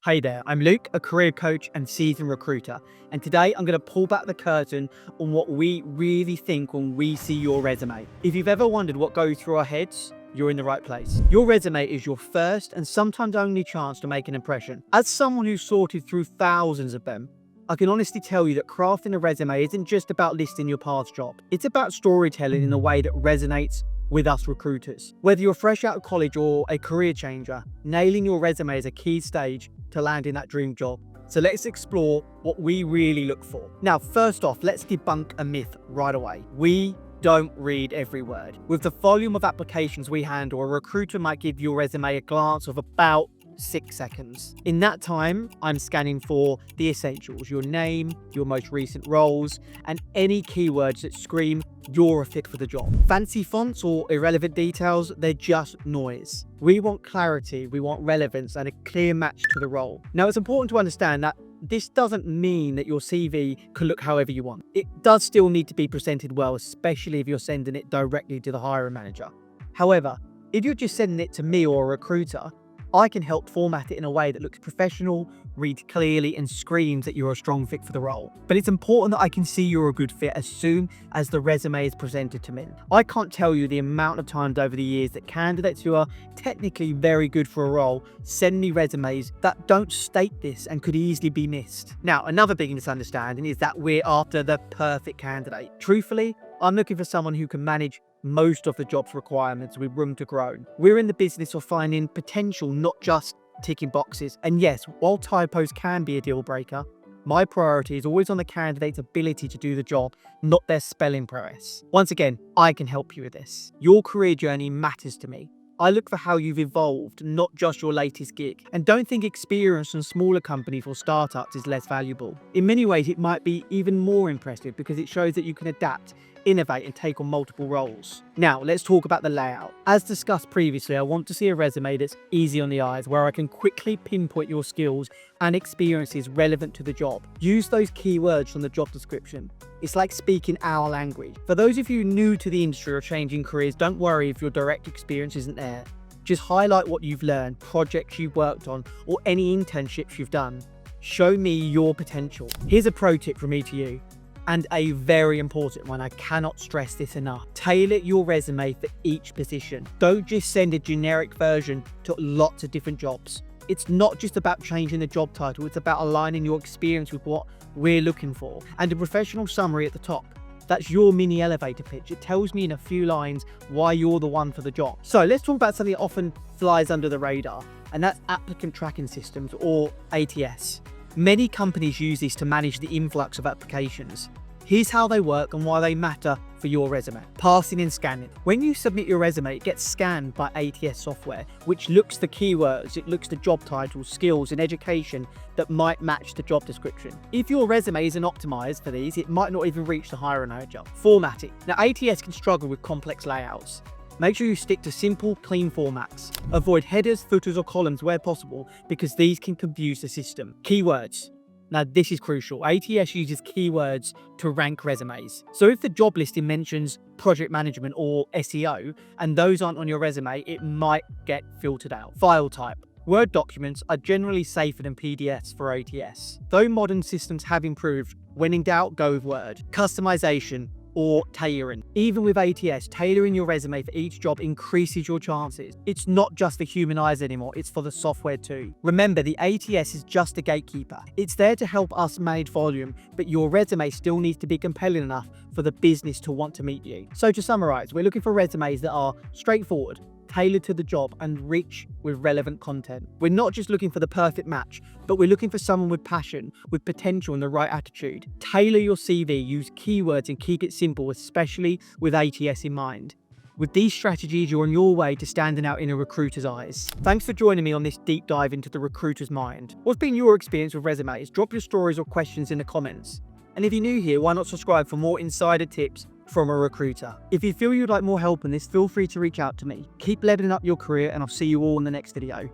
Hey there, I'm Luke, a career coach and seasoned recruiter, and today I'm going to pull back the curtain on what we really think when we see your resume. If you've ever wondered what goes through our heads, you're in the right place. Your resume is your first and sometimes only chance to make an impression. As someone who's sorted through thousands of them, I can honestly tell you that crafting a resume isn't just about listing your past job. It's about storytelling in a way that resonates with us recruiters. Whether you're fresh out of college or a career changer, nailing your resume is a key stage to landing that dream job. So let's explore what we really look for. Now, first off, let's debunk a myth right away. We don't read every word. With the volume of applications we handle, a recruiter might give your resume a glance of about 6 seconds. In that time, I'm scanning for the essentials, your name, your most recent roles, and any keywords that scream you're a fit for the job. Fancy fonts or irrelevant details, they're just noise. We want clarity, we want relevance, and a clear match to the role. Now, it's important to understand that this doesn't mean that your CV can look however you want. It does still need to be presented well, especially if you're sending it directly to the hiring manager. However, if you're just sending it to me or a recruiter, I can help format it in a way that looks professional, reads clearly, and screams that you're a strong fit for the role. But it's important that I can see you're a good fit as soon as the resume is presented to me. I can't tell you the amount of times over the years that candidates who are technically very good for a role send me resumes that don't state this and could easily be missed. Now, another big misunderstanding is that we're after the perfect candidate. Truthfully, I'm looking for someone who can manage most of the job's requirements with room to grow. We're in the business of finding potential, not just ticking boxes. And yes, while typos can be a deal breaker, my priority is always on the candidate's ability to do the job, not their spelling prowess. Once again, I can help you with this. Your career journey matters to me. I look for how you've evolved, not just your latest gig. And don't think experience from smaller companies or startups is less valuable. In many ways, it might be even more impressive because it shows that you can adapt, innovate, and take on multiple roles. Now, let's talk about the layout. As discussed previously, I want to see a resume that's easy on the eyes, where I can quickly pinpoint your skills and experiences relevant to the job. Use those keywords from the job description. It's like speaking our language. For those of you new to the industry or changing careers, don't worry if your direct experience isn't there. Just highlight what you've learned, projects you've worked on, or any internships you've done. Show me your potential. Here's a pro tip from me to you, and a very important one. I cannot stress this enough. Tailor your resume for each position. Don't just send a generic version to lots of different jobs. It's not just about changing the job title, it's about aligning your experience with what we're looking for. And a professional summary at the top. That's your mini elevator pitch. It tells me in a few lines why you're the one for the job. So let's talk about something that often flies under the radar, and that's Applicant Tracking Systems, or ATS. Many companies use this to manage the influx of applications. Here's how they work and why they matter for your resume. Parsing and scanning. When you submit your resume, it gets scanned by ATS software, which looks the keywords, it looks the job titles, skills, and education that might match the job description. If your resume isn't optimized for these, it might not even reach the hiring manager. Formatting. Now, ATS can struggle with complex layouts. Make sure you stick to simple, clean formats. Avoid headers, footers, or columns where possible because these can confuse the system. Keywords. Now, this is crucial. ATS uses keywords to rank resumes. So if the job listing mentions project management or SEO, and those aren't on your resume, it might get filtered out. File type. Word documents are generally safer than PDFs for ATS. Though modern systems have improved, when in doubt, go with Word. Customization or tailoring. Even with ATS, tailoring your resume for each job increases your chances. It's not just for human eyes anymore, it's for the software too. Remember, the ATS is just a gatekeeper. It's there to help us manage volume, but your resume still needs to be compelling enough for the business to want to meet you. So to summarize, we're looking for resumes that are straightforward, tailored to the job, and rich with relevant content. We're not just looking for the perfect match, but we're looking for someone with passion, with potential, and the right attitude. Tailor your CV, use keywords, and keep it simple, especially with ATS in mind. With these strategies, you're on your way to standing out in a recruiter's eyes. Thanks for joining me on this deep dive into the recruiter's mind. What's been your experience with resumes? Drop your stories or questions in the comments. And if you're new here, why not subscribe for more insider tips from a recruiter? If you feel you'd like more help on this, feel free to reach out to me. Keep leveling up your career, and I'll see you all in the next video.